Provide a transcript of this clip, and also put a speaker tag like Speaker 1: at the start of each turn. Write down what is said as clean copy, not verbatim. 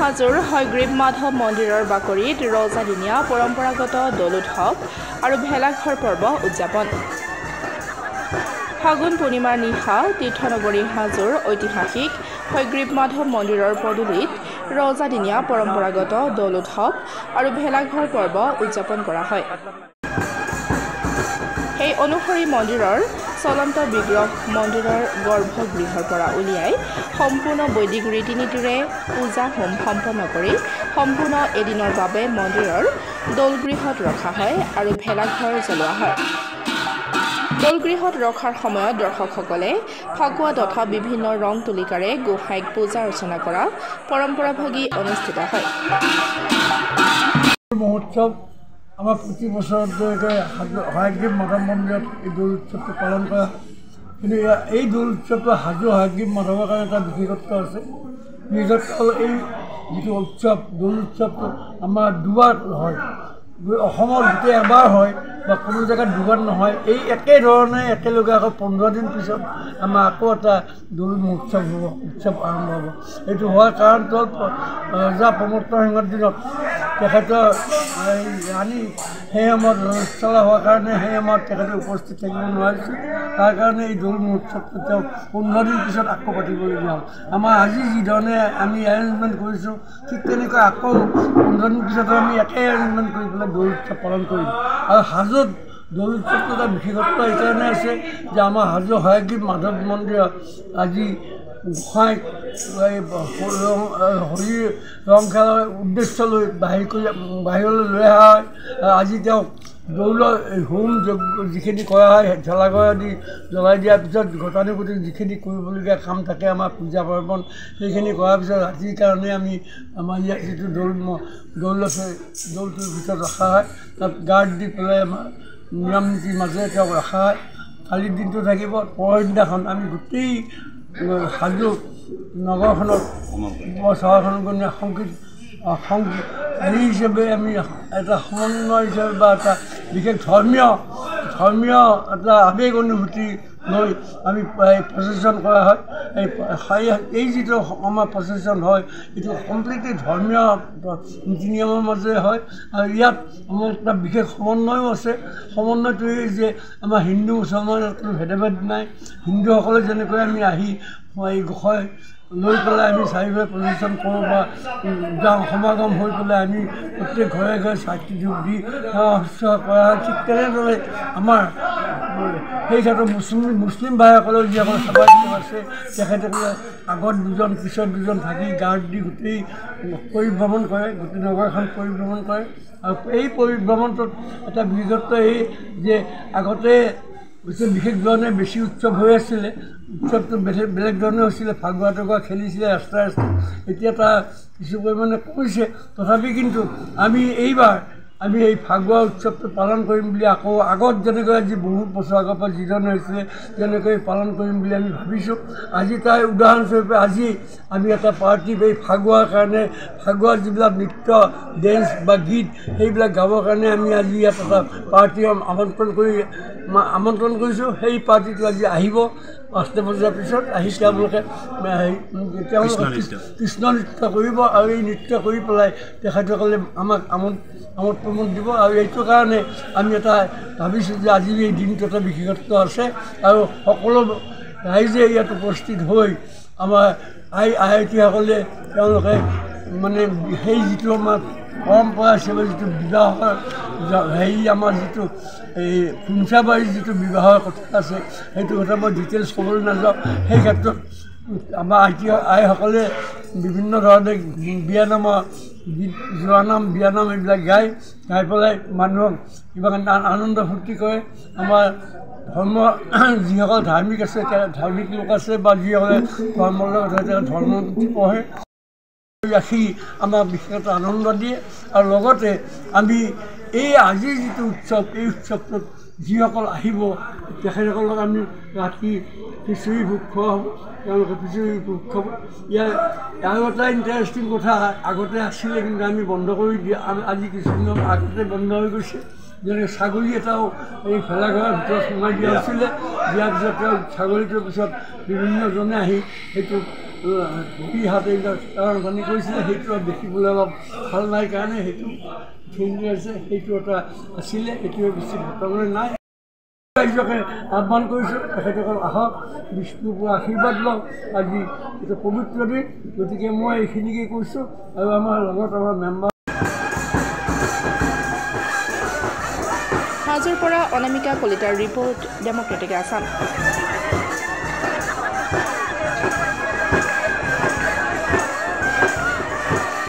Speaker 1: হাজোৰ হয়গ্ৰীব মাধৱ মন্দিৰৰ বাকৰিত ৰজাদিনীয়া পৰম্পৰাগত দৌল উৎসৱ আৰু ভেলাঘৰ পৰ্ব উদযাপন। ফাগুন পূৰ্ণিমাৰ নিশা তীৰ্থনগৰী হাজোৰ ঐতিহাসিক হয়গ্ৰীব মাধৱ মন্দিৰৰ পদূলিত ৰজাদিনীয়া পৰম্পৰাগত দৌল উৎসৱ আৰু ভেলাঘৰ পৰ্ব উদযাপন কৰা হয়। সেই অনুসৰি মন্দিৰৰ চলন্ত বিগ্ৰহ মন্দিৰৰ গৰ্ভগৃহৰ পৰা উলিয়াই সম্পূৰ্ণ বৈদিক ৰীতি নীতিৰে পূজা হোম সম্পন্ন কৰি সম্পূৰ্ণ এদিনৰ বাবে মন্দিৰৰ দৌলগৃহত ৰখা হয় আৰু ভেলাঘৰ জ্বলোৱা হয়। দৌলগৃহত ৰখাৰ সময়ত দৰ্শকসকলে ফাকুৱা তথা বিভিন্ন ৰং তুলিকাৰে গোসাঁইক পূজা অৰ্চনা কৰা পৰম্পৰাভাগী অনুষ্ঠিত হয়।
Speaker 2: মহোৎসৱ আমাৰ প্ৰতি বছৰতে হয়গ্ৰীব মাধৱ মন্দিৰত এই দৌল উৎসৱটো পালন কৰা হয়। কিন্তু এই দৌল উৎসৱটো হাজো হয়গ্ৰীব মাধৱৰ কাৰণে এটা বিশেষত্ব আছে। বিশেষত্ব হ'ল এই যিটো উৎসৱ দৌল উৎসৱটো আমাৰ দুবাৰ হয়। অসমৰ গোটেই এবাৰ হয় বা কোনো জেগাত দুবাৰ নহয়। এই একেধৰণে একেলগে আকৌ 15 দিন পিছত আমাৰ আকৌ এটা দৌল উৎসৱ হ'ব, উৎসৱ আৰম্ভ হ'ব। এইটো হোৱাৰ কাৰণটো হ'ল ৰজা প্ৰমত্ত সিংহৰ দিনত তেখেতৰ ৰাণী সেই সময়ত ৰজস্বলা হোৱাৰ কাৰণে সেই সময়ত তেখেতে উপস্থিত থাকিব নোৱাৰিছিল। তাৰ কাৰণে এই দৌল উৎসৱটো তেওঁ 15 দিন পিছত আকৌ পাতিবলগীয়া হ'ল। আমাৰ আজি যিধৰণে আমি এৰেঞ্জমেণ্ট কৰিছোঁ ঠিক তেনেকৈ আকৌ 15 দিন পিছত আমি একে এৰেঞ্জমেণ্ট কৰি পেলাই দৌল উৎসৱ পালন কৰিম। আৰু হাজোত দৌল উৎসৱটো এটা বিশেষত্ব এইকাৰণে আছে যে আমাৰ হাজো হয়গ্ৰীব মাধৱ মন্দিৰত আজি গোসাঁইক হৰিৰ ৰং খেলাৰ উদ্দেশ্য লৈ বাহিৰলৈ লৈ অহা হয়। আজি তেওঁক দৌলৰ হোম যিখিনি কৰা হয় ভেলাঘৰ আদি জ্বলাই দিয়াৰ পিছত গতানুগতিক যিখিনি কৰিবলগীয়া কাম থাকে আমাৰ পূজা পাৰ্বণ সেইখিনি কৰাৰ পিছত ৰাতিৰ কাৰণে আমি আমাৰ ইয়াত যিটো দৌল আছে দৌলটোৰ ভিতৰত ৰখা হয়। তাত গাৰ্ড দি পেলাই আমাৰ নিয়ম নীতিৰ মাজেৰে তেওঁক ৰখা হয়। কালিৰ দিনটো থাকিব। পৰহিদিনাখন আমি গোটেই হাজো নগৰখনত চহৰখনত হেৰি হিচাপে আমি এটা সমন্বয় হিচাপে বা এটা বিশেষ ধৰ্মীয় এটা আৱেগ অনুভূতি লৈ আমি প্ৰচেশ্যন কৰা হয়। এই যিটো আমাৰ প্ৰচেশ্যন হয় এইটো কমপ্লিটলি ধৰ্মীয় নীতি নিয়মৰ মাজেৰে হয়। আৰু ইয়াত আমাৰ এটা বিশেষ সমন্বয়ো আছে। সমন্বয়টো এই যে আমাৰ হিন্দু মুছলমানৰ কোনো ভেদাভেদ নাই। হিন্দুসকলে যেনেকৈ আমি আহি এই গোসাঁই লৈ পেলাই আমি চাৰিওফালে প্ৰচেশ্যন কৰোঁ বা যাওঁ সমাগম হৈ পেলাই আমি প্ৰত্যেক ঘৰে ঘৰে চাকি ধূপ দি শুশ্ৰূষা কৰা হয়। ঠিক তেনেদৰে আমাৰ সেই ক্ষেত্ৰত মুছলিম ভাইসকলৰ যিসকল স্বাভাৱিক আছে তেখেতসকলে আগত দুজন পিছত দুজন থাকি গাৰ্ড দি গোটেই পৰিভ্ৰমণ কৰে, গোটেই নগৰখন পৰিভ্ৰমণ কৰে। আৰু এই পৰিভ্ৰমণটোত এটা বিশেষত্ব এই যে আগতে বিশেষ ধৰণে বেছি উৎসৱ হৈ আছিলে। উৎসৱটো বেলেগ ধৰণে হৈছিলে। ফাকুৱা টকুৱা খেলিছিলে ৰাস্তাই ৰাস্তাই। এতিয়া তাৰ কিছু পৰিমাণে কমিছে। তথাপি কিন্তু আমি এইবাৰ এই ফাকুৱা উৎসৱটো পালন কৰিম বুলি আকৌ আগত যেনেকৈ আজি বহুত বছৰ আগৰ পৰা যিধৰণে হৈছিলে তেনেকৈ পালন কৰিম বুলি আমি ভাবিছোঁ। আজি তাৰ উদাহৰণস্বৰূপে আজি আমি এটা পাৰ্টি এই ফাকুৱাৰ কাৰণে ফাকুৱাৰ যিবিলাক নৃত্য ডেন্স বা গীত সেইবিলাক গাবৰ কাৰণে আমি আজি ইয়াত এটা পাৰ্টি আমন্ত্ৰণ কৰিছোঁ। সেই পাৰ্টিটো আজি আহিব 5টা বজাৰ পিছত আহি তেওঁলোকে কৃষ্ণ নৃত্য কৰিব আৰু এই নৃত্য কৰি পেলাই তেখেতসকলে আমাক আমোদ দিব। আৰু এইটো কাৰণে আমি এটা ভাবিছোঁ যে আজি এই দিনটো এটা বিশেষত্ব আছে আৰু সকলো ৰাইজে ইয়াত উপস্থিত হৈ আমাৰ আইসকলে তেওঁলোকে মানে সেই যিটো আমাৰ পৰম্পৰা হিচাপে যিটো বিবাহৰ আমাৰ যিটো এই হিংসাবাৰীৰ যিটো বিবাহৰ কথা আছে সেইটো কথা মই ডিটেইলছ ক'বলৈ নাযাওঁ। সেই ক্ষেত্ৰত আমাৰ আইসকলে বিভিন্ন ধৰণে বিয়ানামৰ গীত জোৰানাম বিয়ানাম এইবিলাক গাই পেলাই মানুহক কিবা আনন্দ ফূৰ্তি কৰে। আমাৰ যিসকল ধাৰ্মিক আছে ধাৰ্মিক লোক আছে বা যিসকলে ধৰ্মৰ লগত ধৰ্মপুথি পঢ়ে ৰাখি আমাক বিশেষ এটা আনন্দ দিয়ে। আৰু লগতে আমি এই আজিৰ যিটো উৎসৱ এই উৎসৱটোত যিসকল আহিব তেখেতসকলক আমি ৰাতি খিচিৰি ভোগ খোৱা হ'ব। তেওঁলোকে খিচিৰি ভোগ খাব। ইয়াৰ আৰু এটা ইণ্টাৰেষ্টিং কথা আগতে আছিলে কিন্তু আমি বন্ধ কৰি দিয়া আজি কিছুদিনৰ আগতে বন্ধ হৈ গৈছে। যেনেকৈ ছাগলী এটাও এই ভেলাঘৰৰ ভিতৰত সোমাই দিয়া হৈছিলে। দিয়াৰ পিছত তেওঁ ছাগলীটোৰ পিছত বিভিন্নজনে আহি সেইটো ভৰি হাত এইবিলাক আৰম্ভণি কৰিছিলে সেইটো দেখিবলৈ অলপ ভাল নাই কাৰণে সেইটো ফিল্ড আছে সেইটো এটা আছিলে এইটোৱে বেছি বৰ্তমানে নাই ৰাইজকে আহ্বান কৰিছোঁ তেখেতসকল আহক বিষ্ণুৰ পৰা আশীৰ্বাদ লওক আজি এটা পবিত্ৰ দিন গতিকে মই এইখিনিকে কৈছোঁ আৰু আমাৰ লগত আমাৰ মেম্বাৰ
Speaker 1: হাজোৰ পৰা অনামিকা কলিতাৰ ৰিপৰ্ট ডেমক্ৰেটিক আছাম।